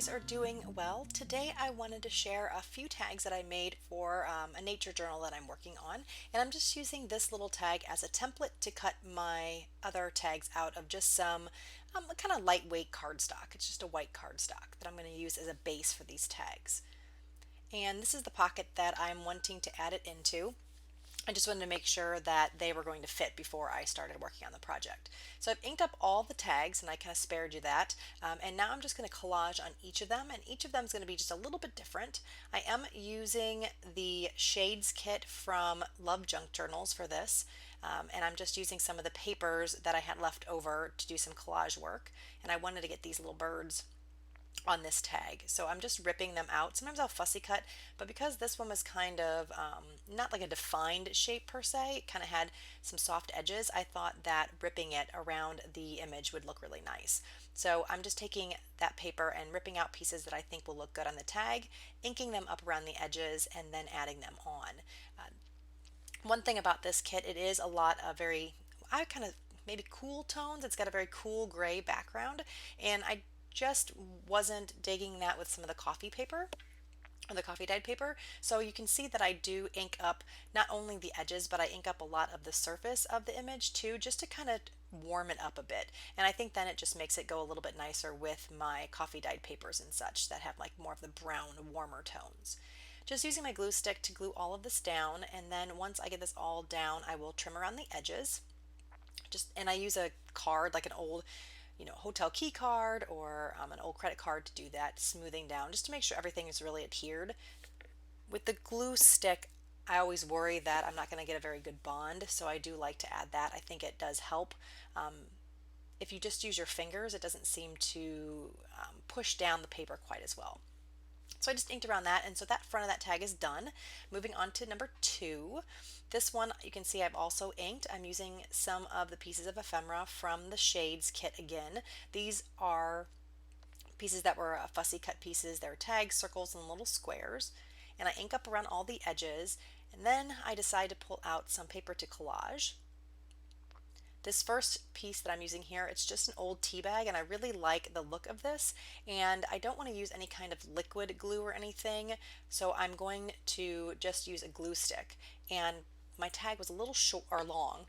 guys are doing well. Today I wanted to share a few tags that I made for a nature journal that I'm working on. And I'm just using this little tag as a template to cut my other tags out of just some kind of lightweight cardstock. It's just a white cardstock that I'm going to use as a base for these tags. And this is the pocket that I'm wanting to add it into. I just wanted to make sure that they were going to fit before I started working on the project. So I've inked up all the tags and I kind of spared you that. And now I'm just going to collage on each of them, and each of them is going to be just a little bit different. I am using the Shades kit from Love Junk Journals for this. And I'm just using some of the papers that I had left over to do some collage work. And I wanted to get these little birds on this tag. So I'm just ripping them out. Sometimes I'll fussy cut, but because this one was kind of not like a defined shape per se, it kind of had some soft edges, I thought that ripping it around the image would look really nice. So I'm just taking that paper and ripping out pieces that I think will look good on the tag, inking them up around the edges, and then adding them on. Uh, One thing about this kit, it is a lot of very, I kind of maybe cool tones. It's got a very cool gray background, and I just wasn't digging that with some of the coffee paper or the coffee dyed paper. So you can see that I do ink up not only the edges, but I ink up a lot of the surface of the image too, just to kind of warm it up a bit. And I think then it just makes it go a little bit nicer with my coffee dyed papers and such that have like more of the brown, warmer tones. Just using my glue stick to glue all of this down, and then once I get this all down, I will trim around the edges. And I use a card, like an old, hotel key card or an old credit card to do that, smoothing down just to make sure everything is really adhered. With the glue stick, I always worry that I'm not going to get a very good bond, so I do like to add that. I think it does help. If you just use your fingers, it doesn't seem to push down the paper quite as well. So I just inked around that, and so that front of that tag is done. Moving on to number 2. This one you can see I've also inked. I'm using some of the pieces of ephemera from the Shades kit again. These are pieces that were fussy cut pieces. They're tags, circles, and little squares. And I ink up around all the edges, and then I decide to pull out some paper to collage. This first piece that I'm using here, it's just an old tea bag, and I really like the look of this, and I don't want to use any kind of liquid glue or anything, so I'm going to just use a glue stick. And my tag was a little short or long.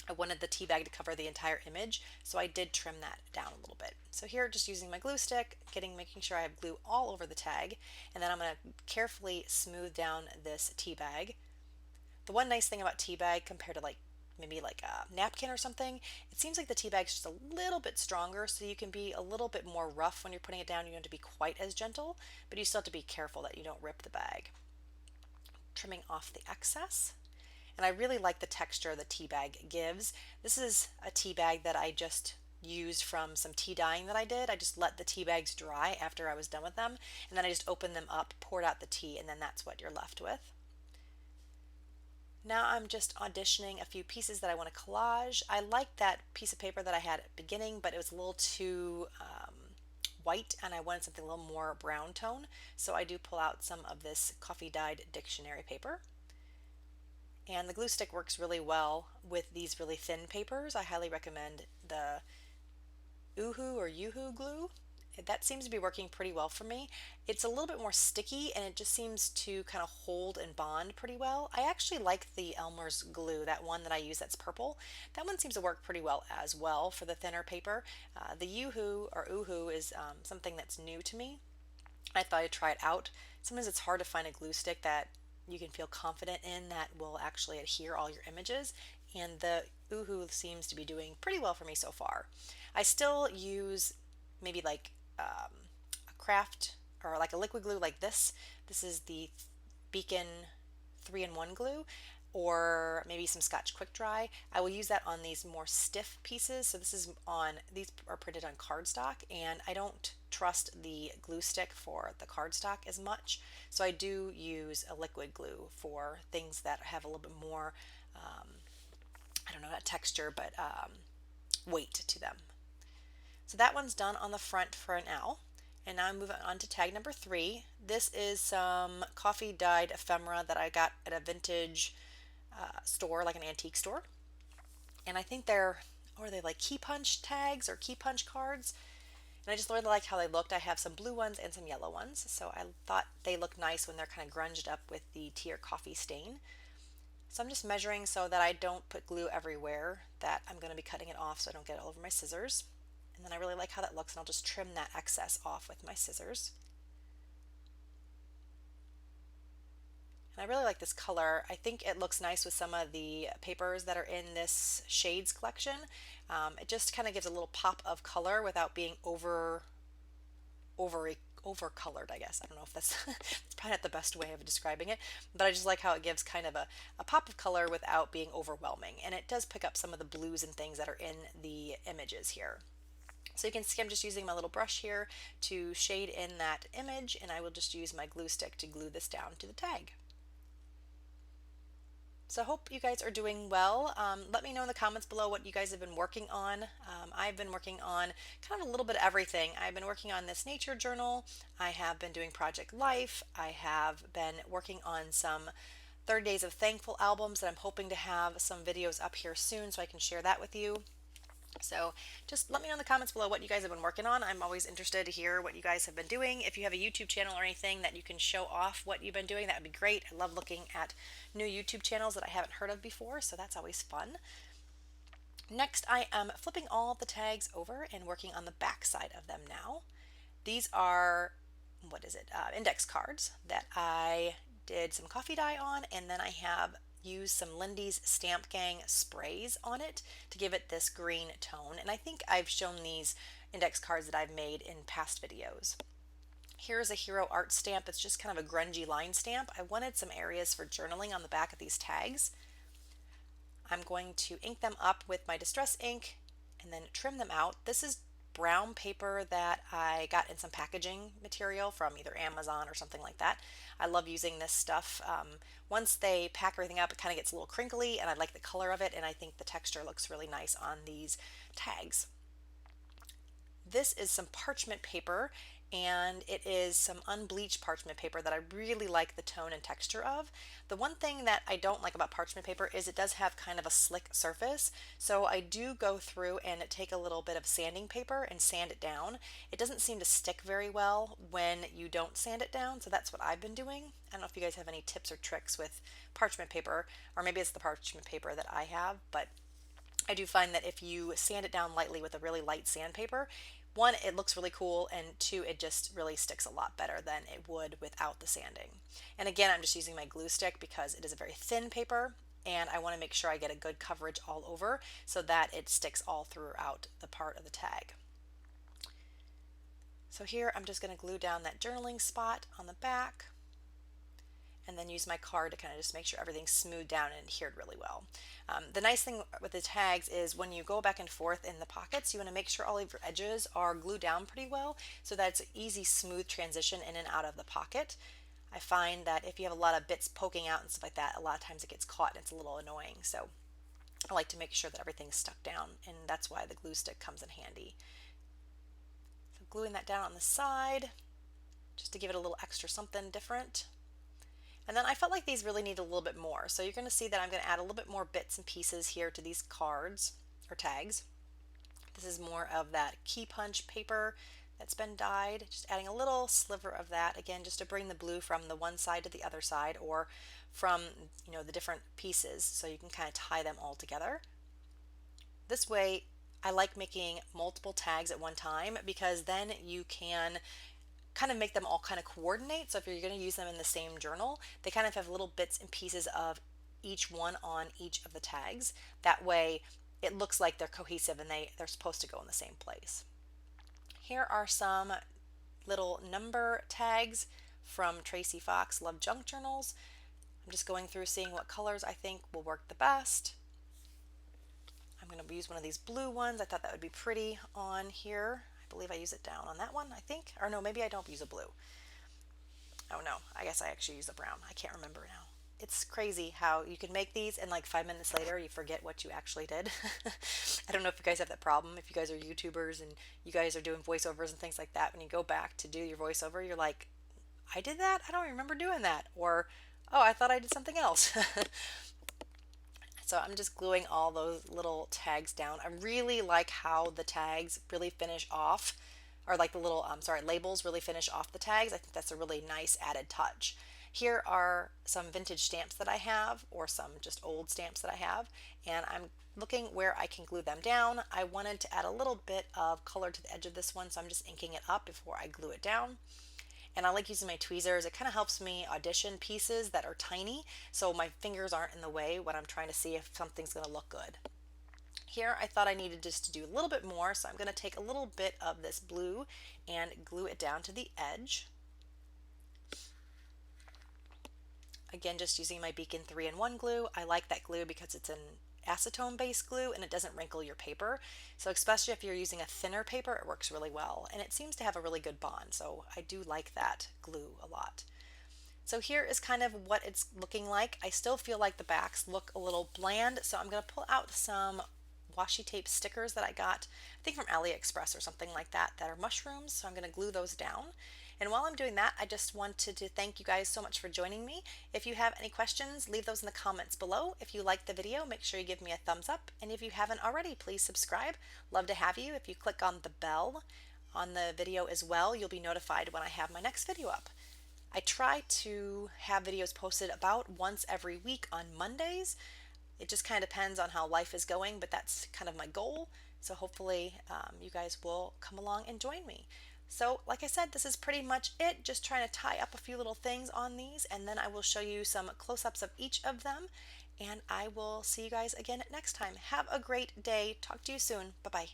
I wanted the tea bag to cover the entire image, so I did trim that down a little bit. So here, just using my glue stick, making sure I have glue all over the tag, and then I'm going to carefully smooth down this tea bag. The one nice thing about tea bag compared to maybe like a napkin or something, it seems like the tea bag's just a little bit stronger, so you can be a little bit more rough when you're putting it down. You don't have to be quite as gentle, but you still have to be careful that you don't rip the bag. Trimming off the excess. And I really like the texture the tea bag gives. This is a tea bag that I just used from some tea dyeing that I did. I just let the tea bags dry after I was done with them, and then I just opened them up, poured out the tea, and then that's what you're left with. Now I'm just auditioning a few pieces that I want to collage. I like that piece of paper that I had at the beginning, but it was a little too white, and I wanted something a little more brown tone. So I do pull out some of this coffee dyed dictionary paper. And the glue stick works really well with these really thin papers. I highly recommend the Uhu or Yuhu glue. That seems to be working pretty well for me. It's a little bit more sticky, and it just seems to kind of hold and bond pretty well. I actually like the Elmer's glue, that one that I use that's purple. That one seems to work pretty well as well for the thinner paper. The Yuhu or Uhu is something that's new to me. I thought I'd try it out. Sometimes it's hard to find a glue stick that you can feel confident in that will actually adhere all your images, and the Uhu seems to be doing pretty well for me so far. I still use maybe like a craft or like a liquid glue like this. This is the Beacon 3-in-1 glue, or maybe some Scotch Quick Dry. I will use that on these more stiff pieces. So these are printed on cardstock, and I don't trust the glue stick for the cardstock as much. So I do use a liquid glue for things that have a little bit more, I don't know, not texture, but weight to them. So that one's done on the front for now. And now I'm moving on to tag number 3. This is some coffee dyed ephemera that I got at a vintage store, like an antique store. And I think are they like key punch tags or key punch cards? And I just really liked how they looked. I have some blue ones and some yellow ones, so I thought they look nice when they're kind of grunged up with the tea or coffee stain. So I'm just measuring so that I don't put glue everywhere, that I'm going to be cutting it off so I don't get it all over my scissors. And then I really like how that looks, and I'll just trim that excess off with my scissors. And I really like this color. I think it looks nice with some of the papers that are in this shades collection. It just kind of gives a little pop of color without being over over colored, I guess. I don't know if that's, that's probably not the best way of describing it, but I just like how it gives kind of a pop of color without being overwhelming. And it does pick up some of the blues and things that are in the images here. So you can see I'm just using my little brush here to shade in that image, and I will just use my glue stick to glue this down to the tag. So I hope you guys are doing well. Let me know in the comments below what you guys have been working on. I've been working on kind of a little bit of everything. I've been working on this nature journal. I have been doing Project Life. I have been working on some 30 Days of Thankful albums that I'm hoping to have some videos up here soon so I can share that with you. So just let me know in the comments below what you guys have been working on. I'm always interested to hear what you guys have been doing. If you have a YouTube channel or anything that you can show off what you've been doing, that would be great. I love looking at new YouTube channels that I haven't heard of before, so that's always fun. Next, I am flipping all the tags over and working on the back side of them now. These are, what is it, index cards that I did some coffee dye on, and then I have used some Lindy's Stamp Gang sprays on it to give it this green tone. And I think I've shown these index cards that I've made in past videos. Here's a Hero Art stamp. It's just kind of a grungy line stamp. I wanted some areas for journaling on the back of these tags. I'm going to ink them up with my Distress ink and then trim them out. This is brown paper that I got in some packaging material from either Amazon or something like that. I love using this stuff. Once they pack everything up, it kind of gets a little crinkly, and I like the color of it, and I think the texture looks really nice on these tags. This is some parchment paper, and it is some unbleached parchment paper that I really like the tone and texture of. The one thing that I don't like about parchment paper is it does have kind of a slick surface, so I do go through and take a little bit of sanding paper and sand it down. It doesn't seem to stick very well when you don't sand it down, so that's what I've been doing. I don't know if you guys have any tips or tricks with parchment paper, or maybe it's the parchment paper that I have, but I do find that if you sand it down lightly with a really light sandpaper, one, it looks really cool, and two, it just really sticks a lot better than it would without the sanding. And again, I'm just using my glue stick because it is a very thin paper, and I want to make sure I get a good coverage all over so that it sticks all throughout the part of the tag. So here I'm just going to glue down that journaling spot on the back, and then use my card to kind of just make sure everything's smoothed down and adhered really well. The nice thing with the tags is when you go back and forth in the pockets, you want to make sure all of your edges are glued down pretty well so that it's an easy, smooth transition in and out of the pocket. I find that if you have a lot of bits poking out and stuff like that, a lot of times it gets caught and it's a little annoying. So I like to make sure that everything's stuck down, and that's why the glue stick comes in handy. So gluing that down on the side just to give it a little extra something different. And then I felt like these really need a little bit more. So you're going to see that I'm going to add a little bit more bits and pieces here to these cards or tags. This is more of that key punch paper that's been dyed. Just adding a little sliver of that, again, just to bring the blue from the one side to the other side, or from, you know, the different pieces, so you can kind of tie them all together. This way, I like making multiple tags at one time because then you can kind of make them all kind of coordinate. So if you're going to use them in the same journal, they kind of have little bits and pieces of each one on each of the tags. That way it looks like they're cohesive and they're supposed to go in the same place. Here are some little number tags from Tracy Fox Love Junk Journals. I'm just going through seeing what colors I think will work the best. I'm going to use one of these blue ones. I thought that would be pretty on here. I believe I use it down on that one, I think. Or no, maybe I don't use a blue. Oh no, I guess I actually use a brown. I can't remember now. It's crazy how you can make these and like 5 minutes later you forget what you actually did. I don't know if you guys have that problem. If you guys are YouTubers and you guys are doing voiceovers and things like that, when you go back to do your voiceover, you're like, I did that? I don't remember doing that. Or, oh, I thought I did something else. So I'm just gluing all those little tags down. I really like how the tags really finish off or like the little, labels really finish off the tags. I think that's a really nice added touch. Here are some vintage stamps that I have, or some just old stamps that I have, and I'm looking where I can glue them down. I wanted to add a little bit of color to the edge of this one, so I'm just inking it up before I glue it down. And I like using my tweezers. It kind of helps me audition pieces that are tiny, so my fingers aren't in the way when I'm trying to see if something's going to look good. Here I thought I needed just to do a little bit more, so I'm going to take a little bit of this blue and glue it down to the edge. Again, just using my Beacon 3-in-1 glue. I like that glue because it's an acetone based glue and it doesn't wrinkle your paper. So especially if you're using a thinner paper, it works really well. And it seems to have a really good bond. So I do like that glue a lot. So here is kind of what it's looking like. I still feel like the backs look a little bland. So I'm going to pull out some washi tape stickers that I got, I think from AliExpress or something like that, that are mushrooms. So I'm going to glue those down. And while I'm doing that, I just wanted to thank you guys so much for joining me. If you have any questions, leave those in the comments below. If you liked the video, make sure you give me a thumbs up. And if you haven't already, please subscribe. Love to have you. If you click on the bell on the video as well, you'll be notified when I have my next video up. I try to have videos posted about once every week on Mondays. It just kind of depends on how life is going, but that's kind of my goal. So hopefully you guys will come along and join me. So like I said, this is pretty much it, just trying to tie up a few little things on these, and then I will show you some close-ups of each of them, and I will see you guys again next time. Have a great day. Talk to you soon. Bye-bye.